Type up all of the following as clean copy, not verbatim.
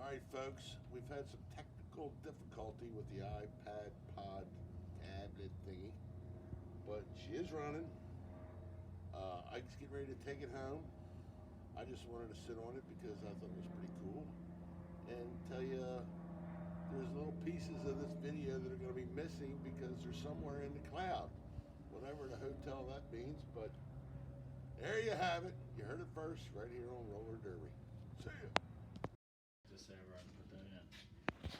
Alright folks, we've had some technical difficulty with the iPad pod tablet thingy, but she is running. Ike's getting ready to take it home. I just wanted to sit on it because I thought it was pretty cool and tell you there's little pieces of this video that are going to be missing because they're somewhere in the cloud, whatever the hotel that means, but there you have it. You heard it first right here on Roller Derby. See ya. Just say we're gonna put that in.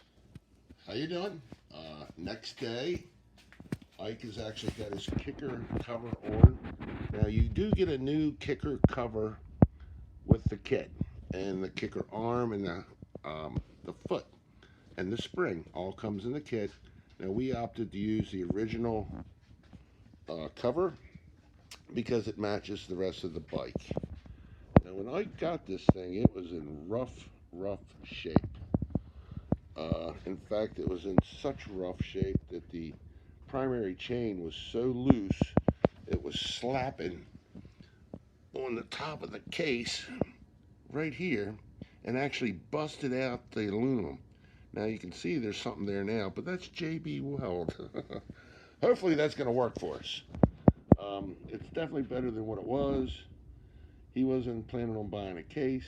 How you doing? Next day, Ike has actually got his kicker cover on. Now you do get a new kicker cover with the kit, and the kicker arm and the foot and the spring all comes in the kit. Now we opted to use the original cover because it matches the rest of the bike. Now when Ike got this thing, it was in rough shape. In fact, it was in such rough shape that the primary chain was so loose it was slapping on the top of the case right here and actually busted out the aluminum. Now you can see there's something there now, but that's JB Weld. Hopefully that's going to work for us. It's definitely better than what it was. He wasn't planning on buying a case.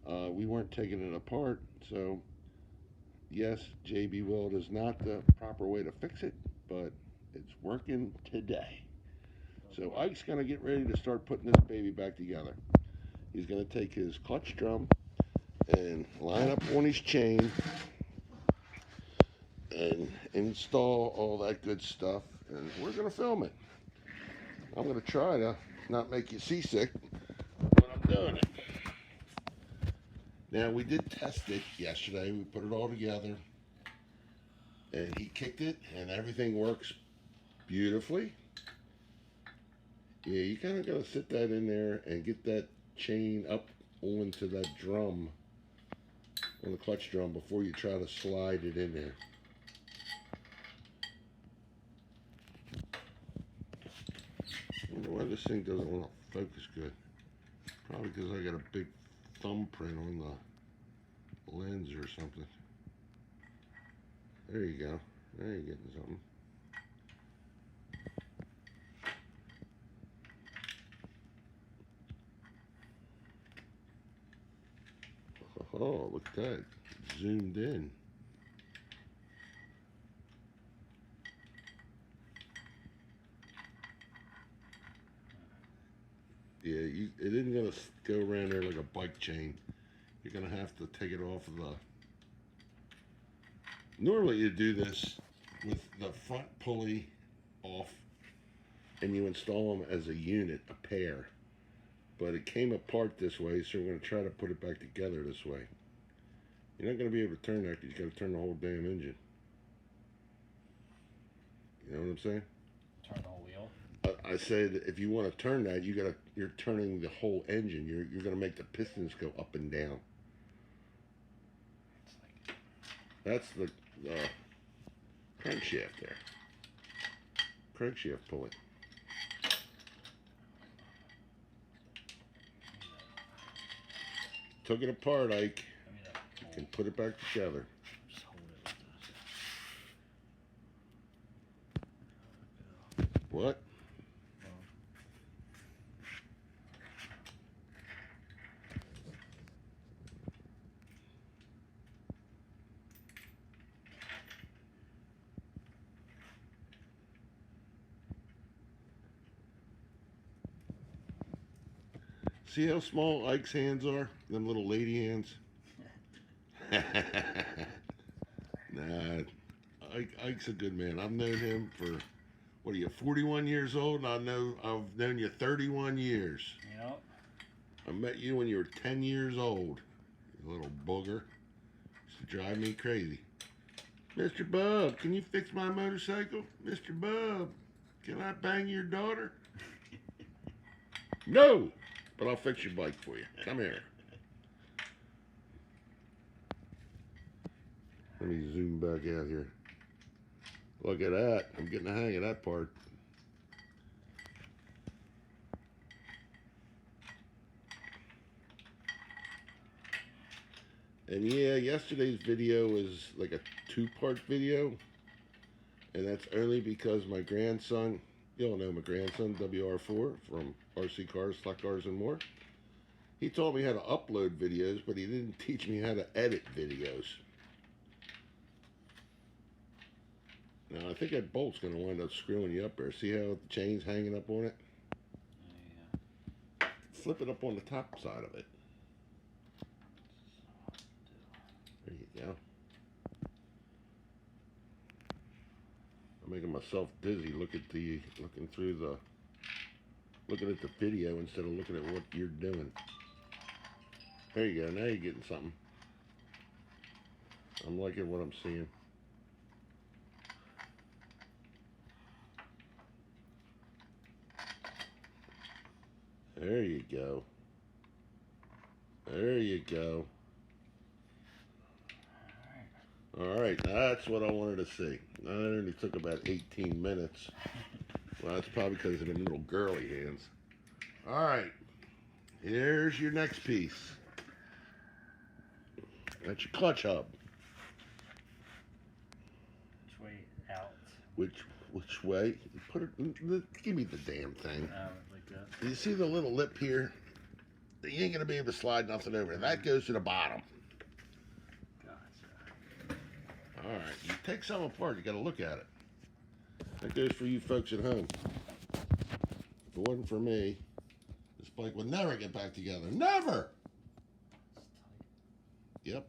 We weren't taking it apart, so yes, JB Weld is not the proper way to fix it, but it's working today. So Ike's going to get ready to start putting this baby back together. He's going to take his clutch drum and line up on his chain and install all that good stuff, and we're going to film it. I'm going to try to not make you seasick when I'm doing it. Now, we did test it yesterday. We put it all together, and he kicked it, and everything works beautifully. Yeah, you kind of got to sit that in there and get that chain up onto that drum, on the clutch drum, before you try to slide it in there. I wonder why this thing doesn't want to focus good. Probably because I got a big thumbprint on the lens or something. There you go. There you're getting something. Oh, look at that. Zoomed in. Yeah, it isn't going to go around there like a bike chain. You're going to have to take it off of the... Normally you do this with the front pulley off and you install them as a unit, a pair. But it came apart this way, so we're going to try to put it back together this way. You're not going to be able to turn that because you got to turn the whole damn engine. You know what I'm saying? Turn the whole wheel. I said if you want to turn that, you're turning the whole engine. You're going to make the pistons go up and down. That's the crankshaft there. Crankshaft pulley. Took it apart, Ike. You can put it back together. Just hold it with this. What? See how small Ike's hands are? Them little lady hands? Nah, Ike's a good man. I've known him for, what are you, 41 years old? And I've known you 31 years. Yep. I met you when you were 10 years old. You little booger. Used to drive me crazy. Mr. Bub, can you fix my motorcycle? Mr. Bub, can I bang your daughter? No! But I'll fix your bike for you. Come here. Let me zoom back out here. Look at that. I'm getting the hang of that part. And yeah, yesterday's video was like a two-part video, and that's only because my grandson, you all know my grandson, WR4 from RC Cars, Slot Cars, and more. He taught me how to upload videos, but he didn't teach me how to edit videos. Now, I think that bolt's going to wind up screwing you up there. See how the chain's hanging up on it? Yeah. Flip it up on the top side of it. There you go. I'm making myself dizzy looking at the video instead of looking at what you're doing. There you go. Now you're getting something. I'm liking what I'm seeing. There you go. There you go. All right, that's what I wanted to see. That only took about 18 minutes. Well, that's probably because of them little girly hands. All right, here's your next piece. That's your clutch hub. Which way out? Which way? Put it. Give me the damn thing. Like that. You see the little lip here? You ain't gonna be able to slide nothing over. That goes to the bottom. Gotcha. All right, you take some apart. You got to look at it. That goes for you folks at home. If it wasn't for me, this bike would never get back together. Never. Yep.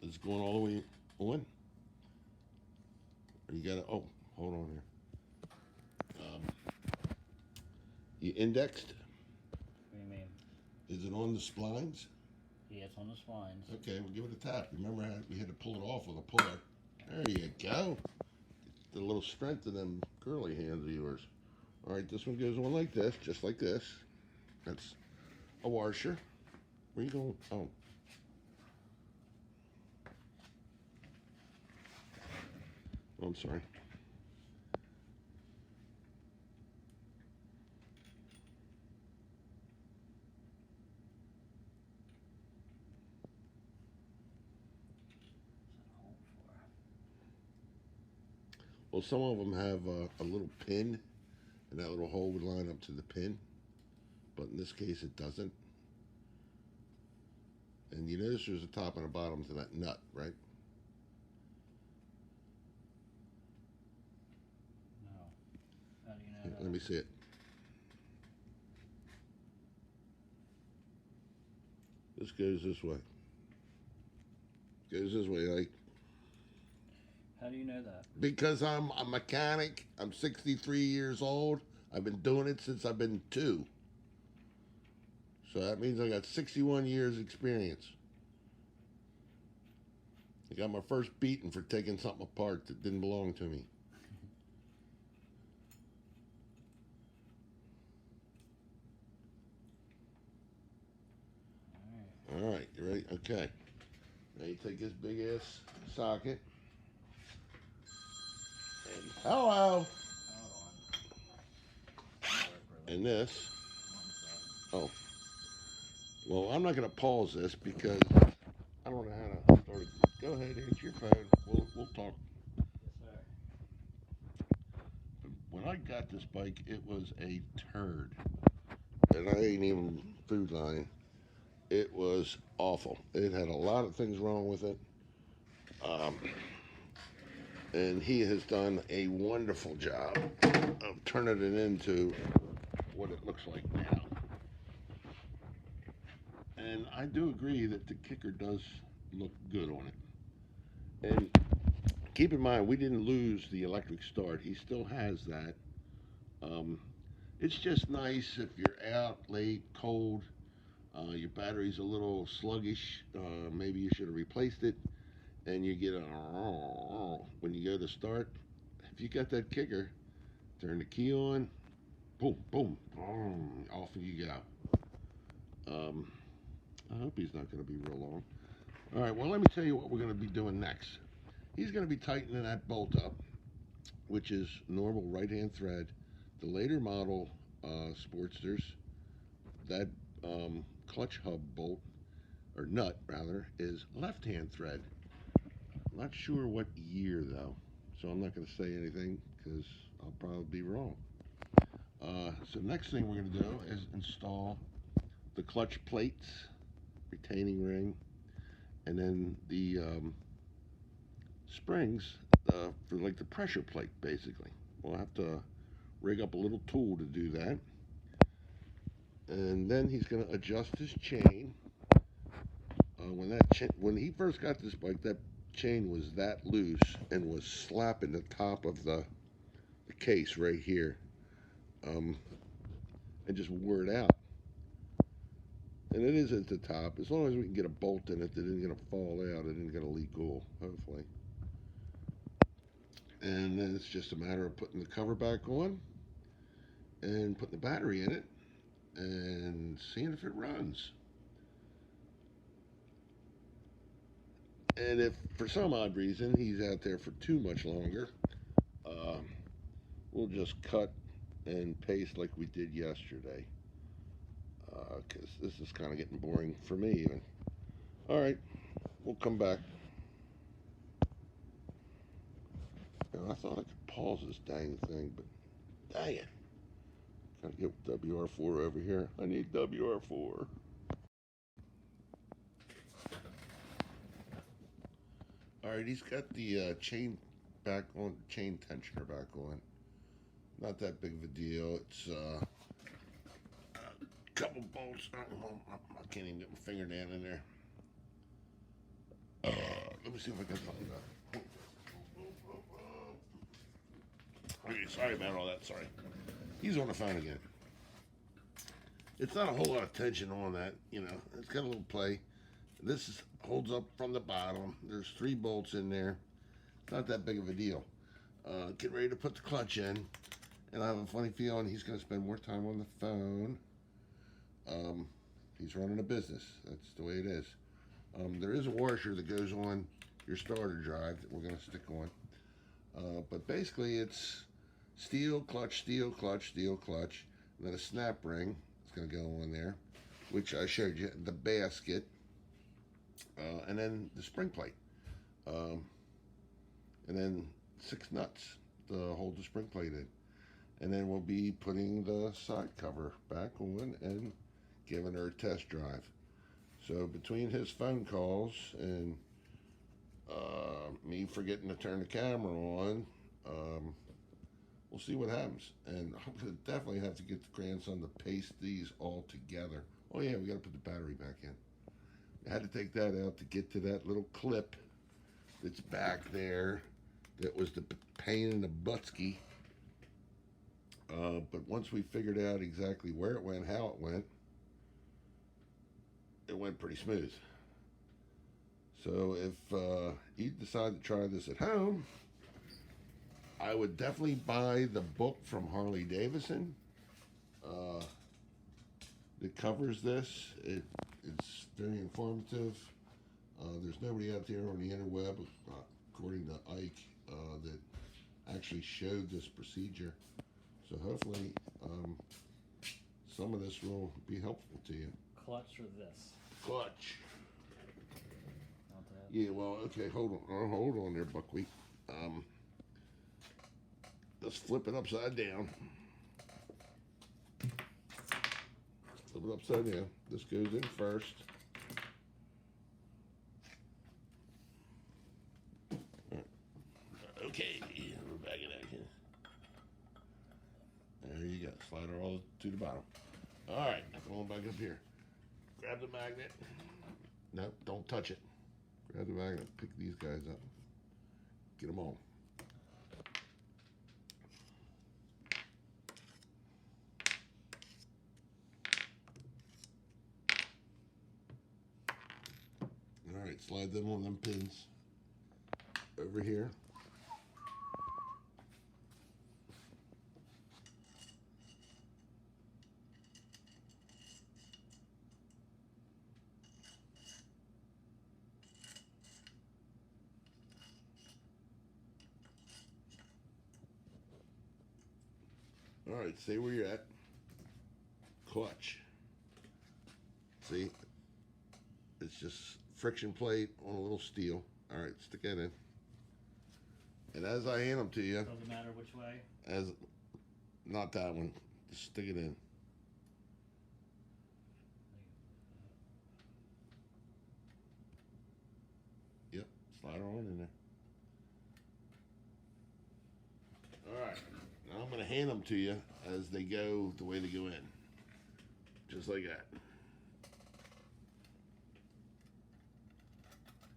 It's going all the way on. You got to. Oh, hold on here. You indexed. What do you mean? Is it on the splines? Yeah, it's on the splines. Okay, well give it a tap. Remember how we had to pull it off with a puller. There you go. Get a little strength in them curly hands of yours. All right, this one goes on like this, just like this. That's a washer. Where you going? Oh. I'm sorry. Well, some of them have a little pin, and that little hole would line up to the pin. But in this case, it doesn't. And you notice there's a top and a bottom to that nut, right? No. How do you know Here, that? let me see it. This goes this way. Goes this way, like. How do you know that? Because I'm a mechanic. I'm 63 years old. I've been doing it since I've been 2. So that means I got 61 years experience. I got my first beating for taking something apart that didn't belong to me. All right, you ready? Okay. Now you take this big ass socket. And hello. Hold on. And this. Oh. Well, I'm not going to pause this because I don't know how to start it. Go ahead, answer your phone. We'll talk. Yes, sir. When I got this bike, it was a turd. And I ain't even food line. It was awful. It had a lot of things wrong with it. And he has done a wonderful job of turning it into what it looks like now. And I do agree that the kicker does look good on it. And keep in mind, we didn't lose the electric start. He still has that. It's just nice if you're out late, cold, your battery's a little sluggish, maybe you should have replaced it, and you get a when you go to start. If you got that kicker, turn the key on, boom, boom, off you go. I hope he's not going to be real long. All right, well, let me tell you what we're going to be doing next. He's going to be tightening that bolt up, which is normal right-hand thread. The later model Sportsters, that clutch hub bolt or nut rather, is left-hand thread. Not sure what year though, so I'm not going to say anything because I'll probably be wrong. So next thing we're going to do is install the clutch plates, retaining ring, and then the springs for like the pressure plate basically. We'll have to rig up a little tool to do that. And then he's going to adjust his chain. When he first got this bike, that chain was that loose and was slapping the top of the case right here, and just wore it out. And it is at the top. As long as we can get a bolt in it that isn't going to fall out, it isn't going to leak oil, hopefully. And then it's just a matter of putting the cover back on and putting the battery in it and seeing if it runs. And if for some odd reason he's out there for too much longer, we'll just cut and paste like we did yesterday. Because this is kind of getting boring for me even. All right, we'll come back. I thought I could pause this dang thing, but dang it. Gotta get WR4 over here. I need WR4. Alright, he's got the chain back on, chain tensioner back on. Not that big of a deal. It's a couple bolts. I can't even get my finger down in there. Let me see if I can find that. Sorry about all that. Sorry. He's on the phone again. It's not a whole lot of tension on that. It's got a little play. This holds up from the bottom. There's 3 bolts in there. Not that big of a deal. Get ready to put the clutch in. And I have a funny feeling he's going to spend more time on the phone. He's running a business. That's the way it is. There is a washer that goes on your starter drive that we're going to stick on. But basically it's steel clutch, steel clutch, steel clutch. And then a snap ring is going to go on there, which I showed you. The basket. And then the spring plate. And then 6 nuts to hold the spring plate in. And then we'll be putting the side cover back on and giving her a test drive. So between his phone calls and me forgetting to turn the camera on, we'll see what happens. And I'm going to definitely have to get the grandson to paste these all together. Oh yeah, we got to put the battery back in. I had to take that out to get to that little clip that's back there. That was the pain in the buttsky. But once we figured out exactly where it went, how it went pretty smooth. So if you decide to try this at home, I would definitely buy the book from Harley Davidson that covers this. It's very informative. There's nobody out there on the interweb, according to Ike, that actually showed this procedure. So hopefully some of this will be helpful to you. Clutch or this? Clutch. Not that. Yeah, well, okay, hold on there, Buckwheat. Let's flip it upside down. Flip it upside down. This goes in first. Okay, we're back in action. There you go. Slide her all to the bottom. All right, come on back up here. Grab the magnet. No, don't touch it. Grab the magnet. Pick these guys up. Get them on. All right, slide them on them pins over here. All right, stay where you're at. Clutch. See, It's just friction plate on a little steel. All right, stick that in. And as I hand them to you, Doesn't matter which way. as not that one, just stick it in. Yep, slide her on in there. All right, now I'm going to hand them to you as they go the way they go in. Just like that.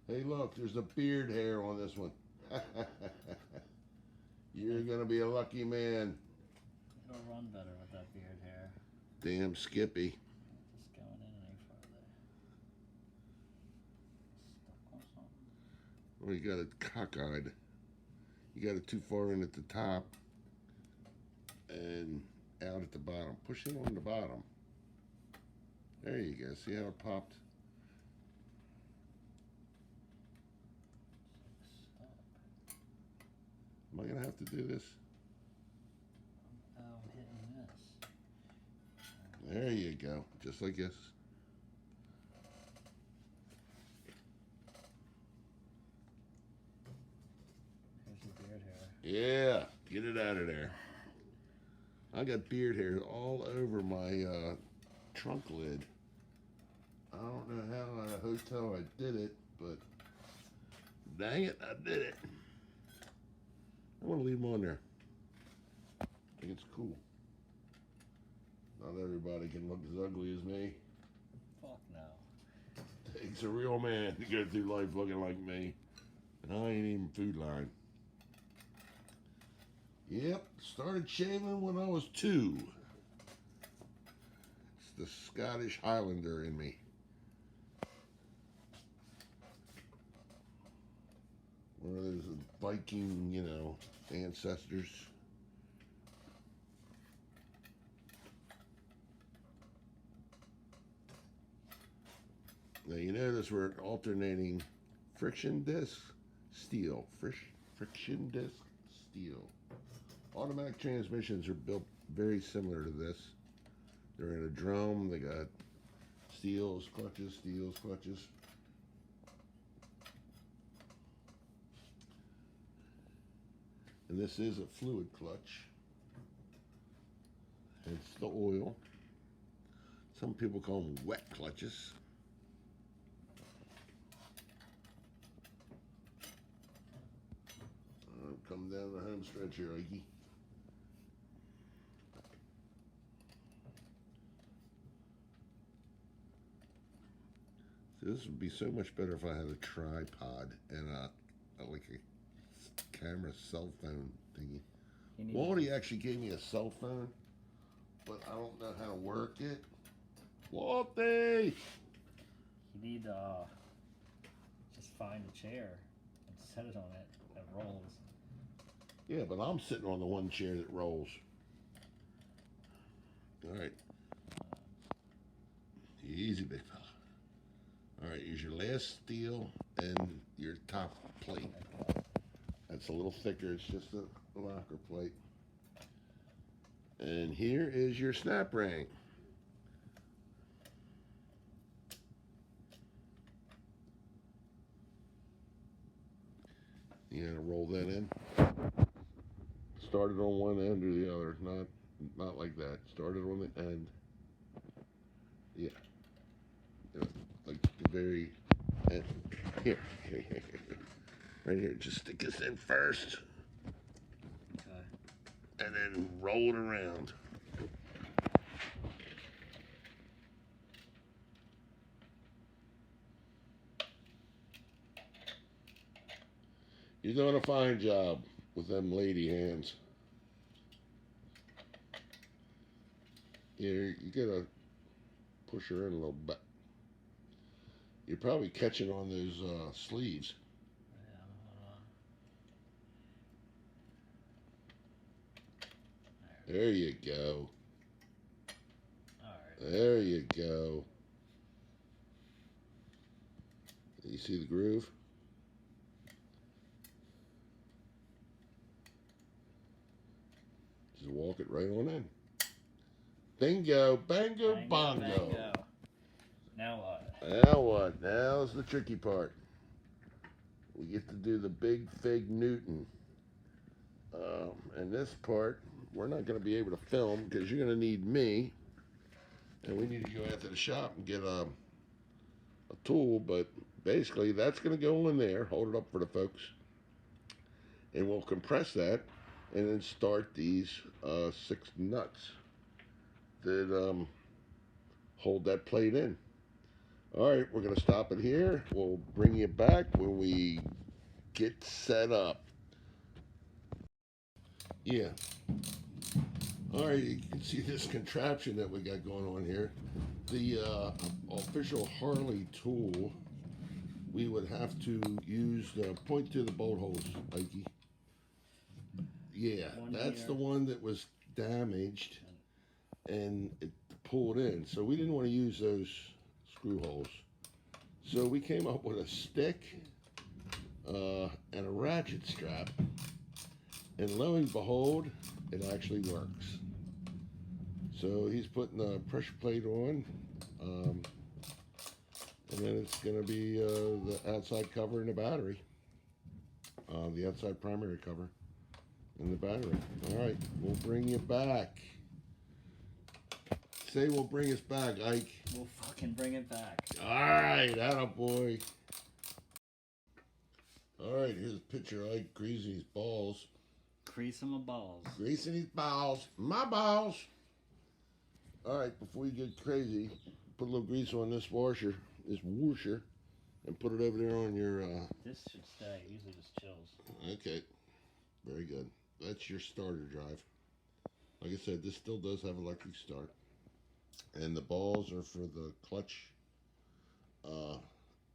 Hey, look, there's a beard hair on this one. You're going to be a lucky man. It'll run better with that beard hair. Damn Skippy. Just going in any further. Stuck on something. Well, you got it cockeyed. You got it too far in at the top and out at the bottom. Push it on the bottom. There you go. See how it popped? Stuck. Am I going to have to do this? Oh, I'm hitting this. There you go. Just like this. Here's the beard hair. Yeah. Get it out of there. I got beard hair all over my trunk lid. I don't know how at a hotel I did it, but dang it, I did it. I want to leave them on there. I think it's cool. Not everybody can look as ugly as me. Fuck no. Takes a real man to go through life looking like me. And I ain't even food line. Yep, started shaving when I was 2. It's the Scottish Highlander in me. One of those Viking, ancestors. Now you notice we're alternating friction disc, steel. Friction disc, steel. Automatic transmissions are built very similar to this. They're in a drum. They got steels, clutches, steels, clutches. And this is a fluid clutch. It's the oil. Some people call them wet clutches. Come down the home stretch here, Ikey. This would be so much better if I had a tripod and like a camera cell phone thingy. Waldy actually gave me a cell phone, but I don't know how to work it. Waldy! You need just find a chair and set it on it that rolls. Yeah, but I'm sitting on the one chair that rolls. All right. Easy, big fella. All right, here's your last steel and your top plate. That's a little thicker. It's just a locker plate. And here is your snap ring. You gotta roll that in. Start it on one end or the other. Not like that. Start it on the end. Yeah. Like the very end. Here. Right here. Just stick this in first. Okay. And then roll it around. You're doing a fine job with them lady hands. You gotta push her in a little bit. You're probably catching on those sleeves. Yeah. There you go. Alright. There you go. You see the groove? Just walk it right on in. Bingo, bango, bongo. Now what? Now what? Now's the tricky part. We get to do the big fig Newton. And this part, we're not going to be able to film because you're going to need me. And we need to go out to the shop and get a tool. But basically, that's going to go in there. Hold it up for the folks. And we'll compress that and then start these 6 nuts that hold that plate in. All right, we're going to stop it here. We'll bring you back when we get set up. Yeah. All right, you can see this contraption that we got going on here. The official Harley tool, we would have to use the point to the bolt holes, Mikey. Yeah, that's the one that was damaged and it pulled in. So we didn't want to use those screw holes. So we came up with a stick and a ratchet strap. And lo and behold, it actually works. So he's putting the pressure plate on. And then it's going to be the outside cover and the battery. The outside primary cover and the battery. All right, we'll bring you back. Say we'll bring us back, Ike. We'll fucking bring it back. All right, attaboy. All right, here's a picture of Ike greasing his balls. Greasing my balls. Greasing his balls. My balls. All right, before you get crazy, put a little grease on this washer, and put it over there on your... This should stay. Usually just chills. Okay, very good. That's your starter drive. Like I said, this still does have electric start. And the balls are for the clutch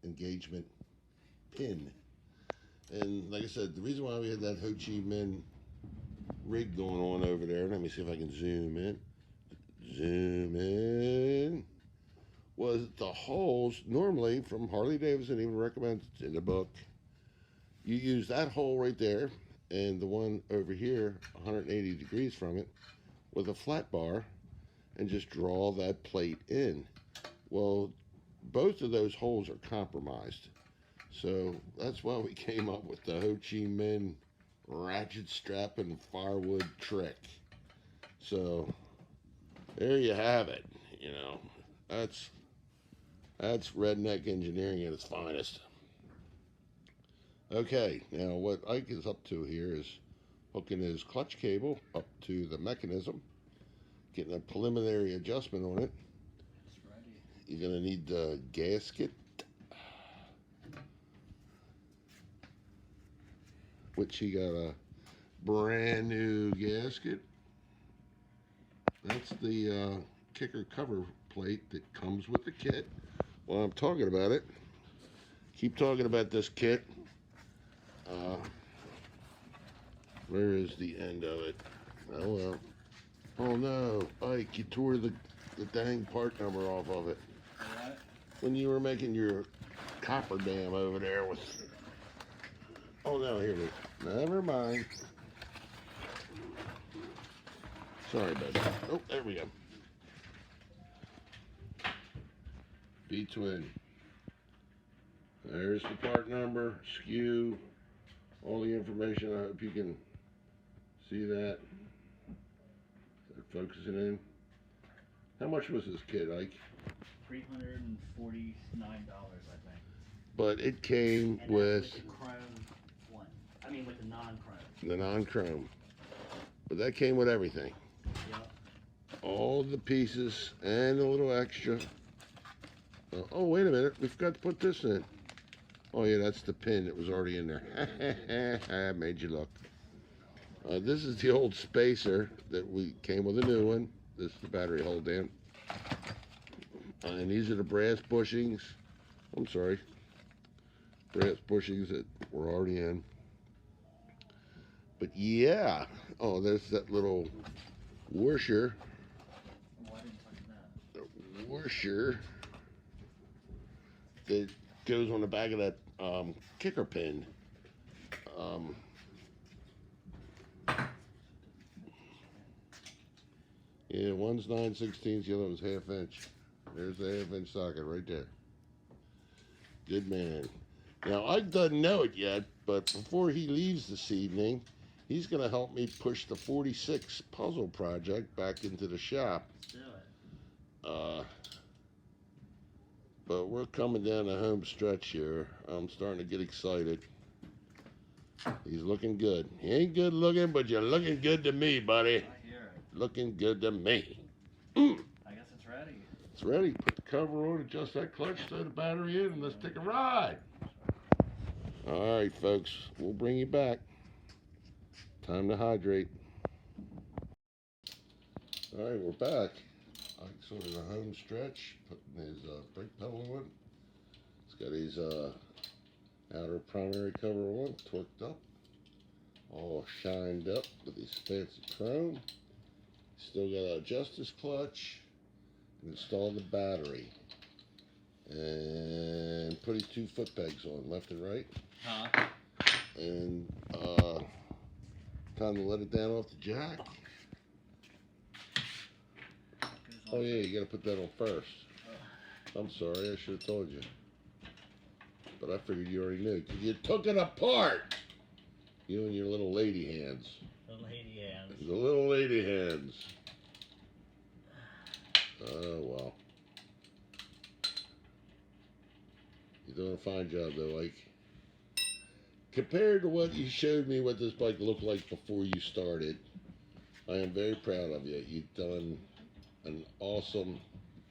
engagement pin. And like I said, the reason why we had that Ho Chi Minh rig going on over there, let me see if I can zoom in, was the holes, normally from Harley Davidson, even recommends in the book, you use that hole right there and the one over here 180 degrees from it with a flat bar and just draw that plate in. Well, both of those holes are compromised. So that's why we came up with the Ho Chi Minh ratchet strap and firewood trick. So there you have it. You know, that's redneck engineering at its finest. Okay, now what Ike is up to here is hooking his clutch cable up to the mechanism, getting a preliminary adjustment on it. It's ready. You're going to need the gasket, which he got a brand new gasket. That's the kicker cover plate that comes with the kit. While I'm talking about it, keep talking about this kit. Where is the end of it? Oh well. Oh no, Ike, you tore the dang part number off of it. What? When you were making your copper dam over there with... Oh no, here it is. Never mind. Sorry about that. Oh, there we go. B-twin. There's the part number, SKU, all the information. I hope you can see that. Is that focusing in? How much was this kit, Ike? $349, I think. But it came And with that's with the chrome one. I mean, with the non-chrome. the non-chrome. But that came with everything. Yep. All the pieces and a little extra. Oh, wait a minute. We forgot to put this in. Oh, yeah, that's the pin that was already in there. I made you look. This is the old spacer that we came with a new one. This is the battery hold down. And these are the brass bushings. I'm sorry. Brass bushings that were already in. But yeah. Oh, there's that little washer. Oh, I didn't touch that. The washer that goes on the back of that kicker pin. Yeah, one's 9/16, the other one's 1/2 inch. There's the 1/2 inch socket right there. Good man. Now, Ike doesn't know it yet, but before he leaves this evening, he's going to help me push the 46 puzzle project back into the shop. Let's do it. But we're coming down the home stretch here. I'm starting to get excited. He's looking good. He ain't good looking, but you're looking good to me, buddy. I hear it. Looking good to me. I guess it's ready. It's ready. Put the cover on, adjust that clutch, throw the battery in, and let's take a ride. All right, folks. We'll bring you back. Time to hydrate. All right, we're back. Ike's on the home stretch, putting his brake pedal on. He's got his outer primary cover on, torqued up, all shined up with his fancy chrome. Still got to adjust his clutch, install the battery, and put his 2 foot pegs on, left and right. And time to let it down off the jack. Oh yeah, you gotta put that on first. I'm sorry, I should have told you. But I figured you already knew, because you took it apart! You and your little lady hands. Little lady hands. The little lady hands. Oh well. You're doing a fine job though, Ike. Compared to what you showed me what this bike looked like before you started, I am very proud of you. You've done an awesome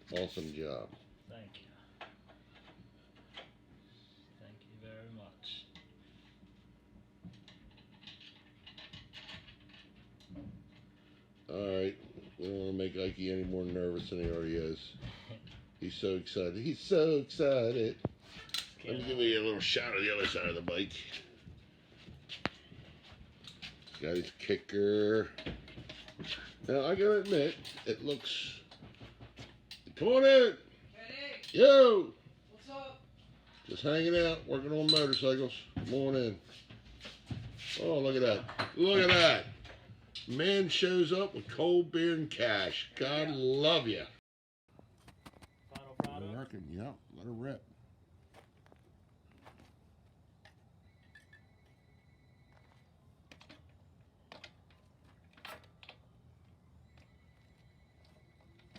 job. Thank you. Thank you very much. Alright, we don't want to make Ike any more nervous than he already is. He's so excited. He's so excited. Let me give you a little shot of the other side of the bike. Got his kicker. Now, I gotta admit, it looks... Come on in! Hey, Yo! what's up? Just hanging out, working on motorcycles. Come on in. Oh, look at that. Look at that. Man shows up with cold beer and cash. God love you. Final product. Working, yeah. Let her rip.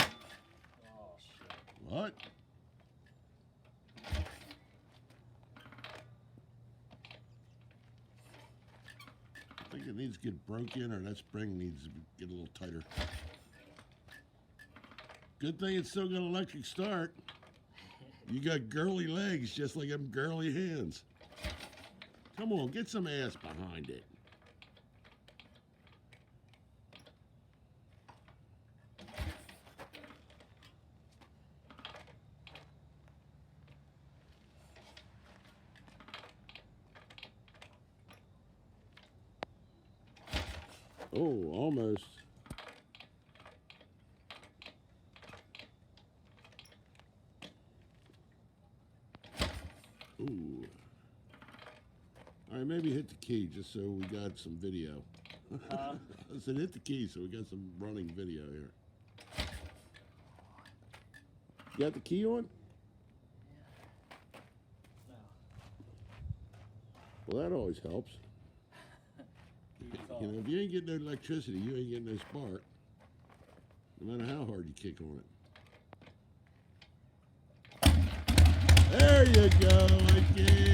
Oh shit. What? I think it needs to get broken, or that spring needs to get a little tighter. Good thing it's still got an electric start. You got girly legs just like them girly hands. Come on, get some ass behind it. Oh, almost. Ooh. All right, maybe hit the key just so we got some video. I said hit the key so we got some running video here. You got the key on? No. Well, that always helps. You know, if you ain't getting no electricity, you ain't getting no spark. No matter how hard you kick on it. There you go, Mikey.